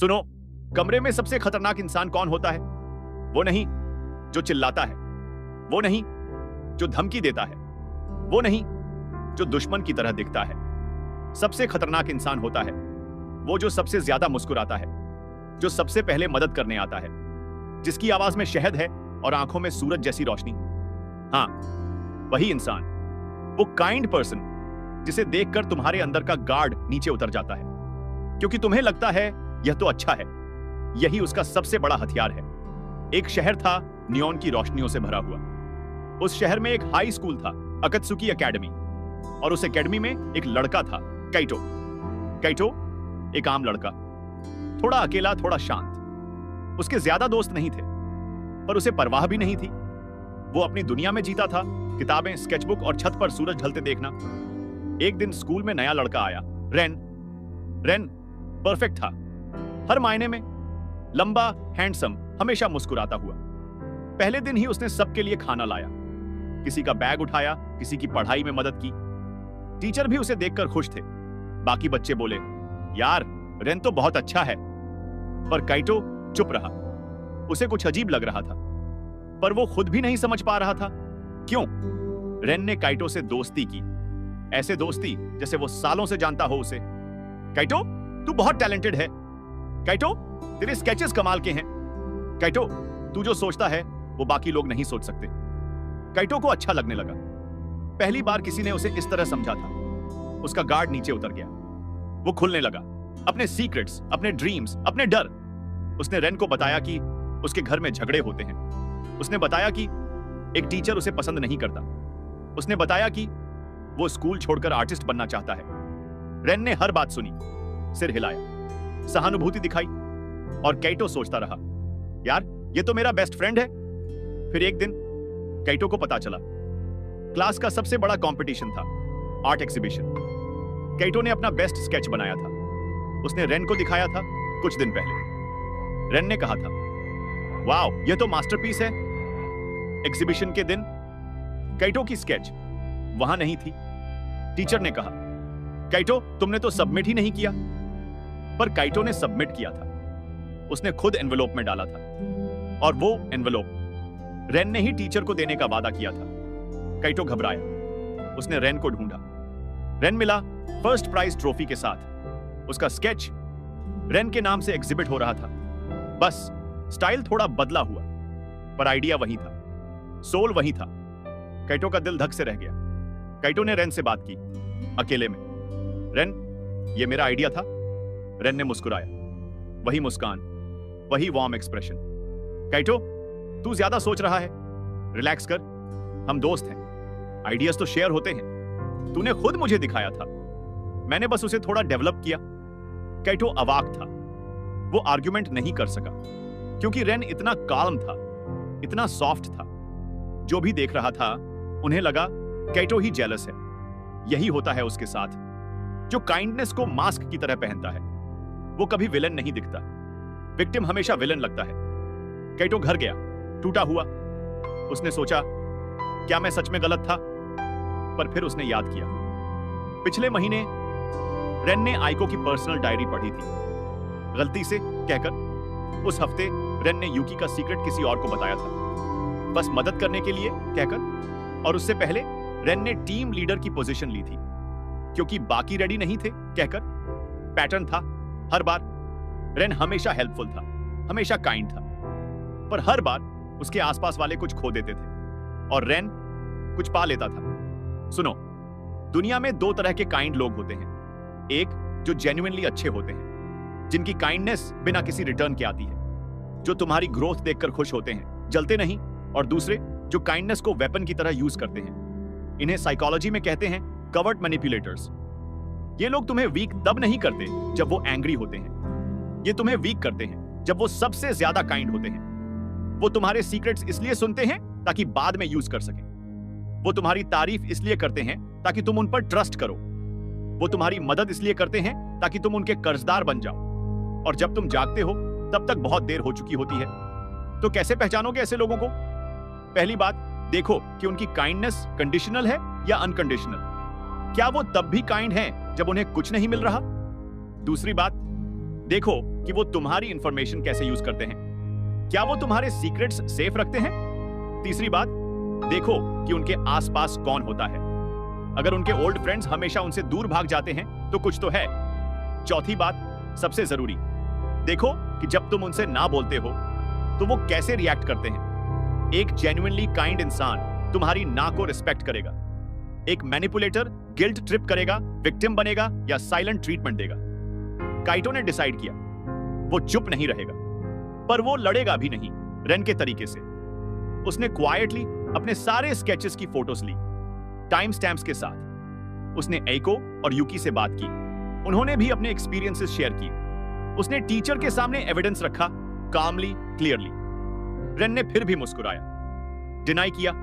सुनो, कमरे में सबसे खतरनाक इंसान कौन होता है? वो नहीं जो चिल्लाता है, वो नहीं जो धमकी देता है, वो नहीं जो दुश्मन की तरह दिखता है। सबसे खतरनाक इंसान होता है वो जो सबसे ज्यादा मुस्कुराता है, जो सबसे पहले मदद करने आता है, जिसकी आवाज में शहद है और आंखों में सूरज जैसी रोशनी। हाँ, वही इंसान, वो काइंड पर्सन जिसे देखकर तुम्हारे अंदर का गार्ड नीचे उतर जाता है, क्योंकि तुम्हें लगता है यह तो अच्छा है। यही उसका सबसे बड़ा हथियार है। एक शहर था नियॉन की रोशनियों से भरा हुआ। उस शहर में एक हाई स्कूल था, अकत्सुकी एकेडमी, और उस एकेडमी में एक लड़का था, काइटो। काइटो एक आम लड़का, थोड़ा अकेला, थोड़ा शांत। उसके ज्यादा दोस्त नहीं थे, पर उसे परवाह भी नहीं थी। वो अपनी दुनिया में जीता था, किताबें, स्केचबुक और छत पर सूरज ढलते देखना। एक दिन स्कूल में नया लड़का आया, रेन। रेन परफेक्ट था, हर मायने में। लंबा, हैंडसम, हमेशा मुस्कुराता हुआ। पहले दिन ही उसने सबके लिए खाना लाया, किसी का बैग उठाया, किसी की पढ़ाई में मदद की। टीचर भी उसे देखकर खुश थे। बाकी बच्चे बोले, यार रेन तो बहुत अच्छा है। पर काइटो चुप रहा। उसे कुछ अजीब लग रहा था, पर वो खुद भी नहीं समझ पा रहा था क्यों। रेन ने काइटो से दोस्ती की, ऐसे दोस्ती जैसे वो सालों से जानता हो उसे। काइटो, तू बहुत टैलेंटेड है। काइटो, तेरे स्केचेस कमाल के हैं। काइटो, तू जो सोचता है वो बाकी लोग नहीं सोच सकते। काइटो को अच्छा लगने लगा। पहली बार किसी ने उसे इस तरह समझा था। उसका गार्ड नीचे उतर गया। वो खुलने लगा, अपने सीक्रेट्स, अपने ड्रीम्स, अपने डर। उसने रेन को बताया कि उसके घर में झगड़े होते हैं। उसने बताया कि एक टीचर उसे पसंद नहीं करता। उसने बताया कि वो स्कूल छोड़कर आर्टिस्ट बनना चाहता है। रेन ने हर बात सुनी, सिर हिलाया, सहानुभूति दिखाई, और काइटो सोचता रहा, यार ये तो मेरा बेस्ट फ्रेंड है। फिर एक दिन काइटो को पता चला, क्लास का सबसे बड़ा कंपटीशन था, आर्ट एग्जीबिशन। काइटो ने अपना बेस्ट स्केच बनाया था। उसने रेन को दिखाया था कुछ दिन पहले। रेन ने कहा था, वाओ, यह तो मास्टरपीस है। एग्जीबिशन के दिन काइटो की स्केच वहां नहीं थी। टीचर ने कहा, काइटो तुमने तो सबमिट ही नहीं किया। पर काइटो ने सबमिट किया था। उसने खुद एनवेलोप में डाला था, और वो एनवेलोप रेन ने ही टीचर को देने का वादा किया था। काइटो घबराया। उसने रेन को ढूंढा। रेन मिला फर्स्ट प्राइज ट्रॉफी के साथ। उसका स्केच रेन के नाम से एग्जिबिट हो रहा था। बस स्टाइल थोड़ा बदला हुआ, पर आइडिया वही था, सोल वही था। काइटो का दिल धक से रह गया। काइटो ने रेन से बात की, अकेले में। रेन, ये मेरा आइडिया था। रेन ने मुस्कुराया। वही मुस्कान, वही वार्म एक्सप्रेशन। काइटो, तू ज्यादा सोच रहा है, रिलैक्स कर। हम दोस्त हैं, आइडियाज तो शेयर होते हैं। तूने खुद मुझे दिखाया था, मैंने बस उसे थोड़ा डेवलप किया। काइटो अवाक था। वो आर्ग्यूमेंट नहीं कर सका, क्योंकि रेन इतना काल्म था, इतना सॉफ्ट था। जो भी देख रहा था उन्हें लगा काइटो ही जेलस है। यही होता है उसके साथ, जो काइंडनेस को मास्क की तरह पहनता है। वो कभी विलन नहीं दिखता, विक्टिम हमेशा विलन लगता है। काइटो घर गया, टूटा हुआ। उसने सोचा, क्या मैं सच में गलत था? पर फिर उसने याद किया, पिछले महीने रेन ने आइको की पर्सनल डायरी पढ़ी थी, गलती से कहकर। उस हफ्ते रेन ने यूकी का सीक्रेट किसी और को बताया था, बस मदद करने के लिए कहकर। और उससे पहले रेन ने टीम लीडर की पोजीशन ली थी, क्योंकि बाकी रेडी नहीं थे कहकर। पैटर्न था, हर बार रेन हमेशा हेल्पफुल था, हमेशा काइंड था, पर हर बार उसके आसपास वाले कुछ खो देते थे और रेन कुछ पा लेता था। सुनो, दुनिया में दो तरह के काइंड लोग होते हैं। एक जो जेन्युइनली अच्छे होते हैं, जिनकी काइंडनेस बिना किसी रिटर्न के आती है, जो तुम्हारी ग्रोथ देखकर खुश होते हैं, जलते नहीं। और दूसरे जो काइंडनेस को वेपन की तरह यूज करते हैं। इन्हें साइकोलॉजी में कहते हैं कवर्ट मैनिपुलेटर्स। ये लोग तुम्हें वीक तब नहीं करते जब वो एंग्री होते हैं, ये तुम्हें वीक करते हैं जब वो सबसे ज्यादा काइंड होते हैं। वो तुम्हारे सीक्रेट्स इसलिए सुनते हैं ताकि बाद में यूज कर सकें। वो तुम्हारी तारीफ इसलिए करते हैं ताकि तुम उन पर ट्रस्ट करो। वो तुम्हारी मदद इसलिए करते हैं ताकि तुम उनके कर्जदार बन जाओ। और जब तुम जागते हो तब तक बहुत देर हो चुकी होती है। तो कैसे पहचानोगे ऐसे लोगों को? पहली बात, देखो कि उनकी काइंडनेस कंडीशनल है या अनकंडीशनल। क्या वो तब भी काइंड हैं जब उन्हें कुछ नहीं मिल रहा? दूसरी बात, देखो कि वो तुम्हारी इंफॉर्मेशन कैसे यूज करते हैं। क्या वो तुम्हारे सीक्रेट्स सेफ रखते हैं? तीसरी बात, देखो कि उनके आसपास कौन होता है। अगर उनके ओल्ड फ्रेंड्स हमेशा उनसे दूर भाग जाते हैं तो कुछ तो है। चौथी बात, सबसे जरूरी, देखो कि जब तुम उनसे ना बोलते हो तो वो कैसे रिएक्ट करते हैं। एक जेन्युइनली काइंड इंसान तुम्हारी ना को रिस्पेक्ट करेगा। एक मैनिपुलेटर गिल्ट ट्रिप करेगा, विक्टिम बनेगा या साइलेंट ट्रीटमेंट देगा। काइटो ने डिसाइड किया वो चुप नहीं रहेगा, पर वो लड़ेगा भी नहीं रेन के तरीके से। उसने क्वाइटली अपने सारे स्केचेस की फोटोज ली, टाइम स्टैम्प्स के साथ। उसने एइको और यूकी से बात की, उन्होंने भी अपने एक्सपीरियंसेस शेयर किए। उसने टीचर के सामने एविडेंस रखा, कामली, क्लियरली। रेन ने फिर भी मुस्कुराया, डिनाई किया,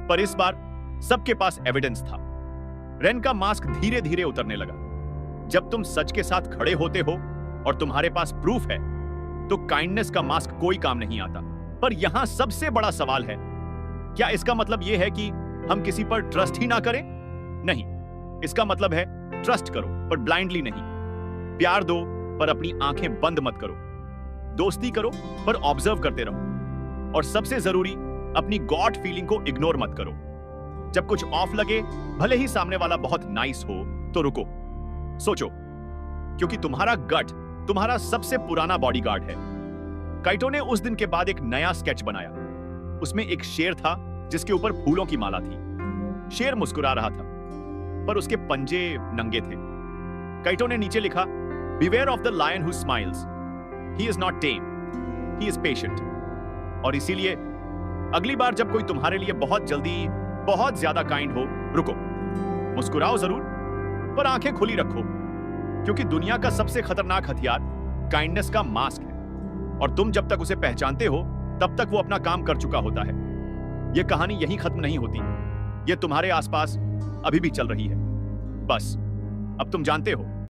पर इस बार सबके पास एविडेंस था। रेन का मास्क धीरे धीरे उतरने लगा। जब तुम सच के साथ खड़े होते हो और तुम्हारे पास प्रूफ है तो काइंडनेस का मास्क कोई काम नहीं आता। पर यहां सबसे बड़ा सवाल है, क्या इसका मतलब यह है कि हम किसी पर ट्रस्ट ही ना करें? नहीं, इसका मतलब है ट्रस्ट करो पर ब्लाइंडली नहीं। प्यार दो पर अपनी आंखें बंद मत करो। दोस्ती करो पर ऑब्जर्व करते रहो। और सबसे जरूरी, अपनी गॉड फीलिंग को इग्नोर मत करो। जब कुछ ऑफ लगे, भले ही सामने वाला बहुत नाइस हो, तो रुको, सोचो, क्योंकि तुम्हारा गट तुम्हारा सबसे पुराना बॉडीगार्ड है। काइटो ने उस दिन के बाद एक नया स्केच बनाया। उसमें एक शेर था जिसके ऊपर फूलों की माला थी। शेर मुस्कुरा रहा था पर उसके पंजे नंगे थे। काइटो ने नीचे लिखा, beware of the lion who smiles, he is not tame, he is patient. और इसीलिए अगली बार जब कोई तुम्हारे लिए बहुत जल्दी बहुत ज्यादा काइंड हो, रुको, मुस्कुराओ जरूर पर आंखें खुली रखो, क्योंकि दुनिया का सबसे खतरनाक हथियार काइंडनेस का मास्क है। और तुम जब तक उसे पहचानते हो तब तक वो अपना काम कर चुका होता है। यह कहानी यहीं खत्म नहीं होती, यह तुम्हारे आसपास अभी भी चल रही है। बस अब तुम जानते हो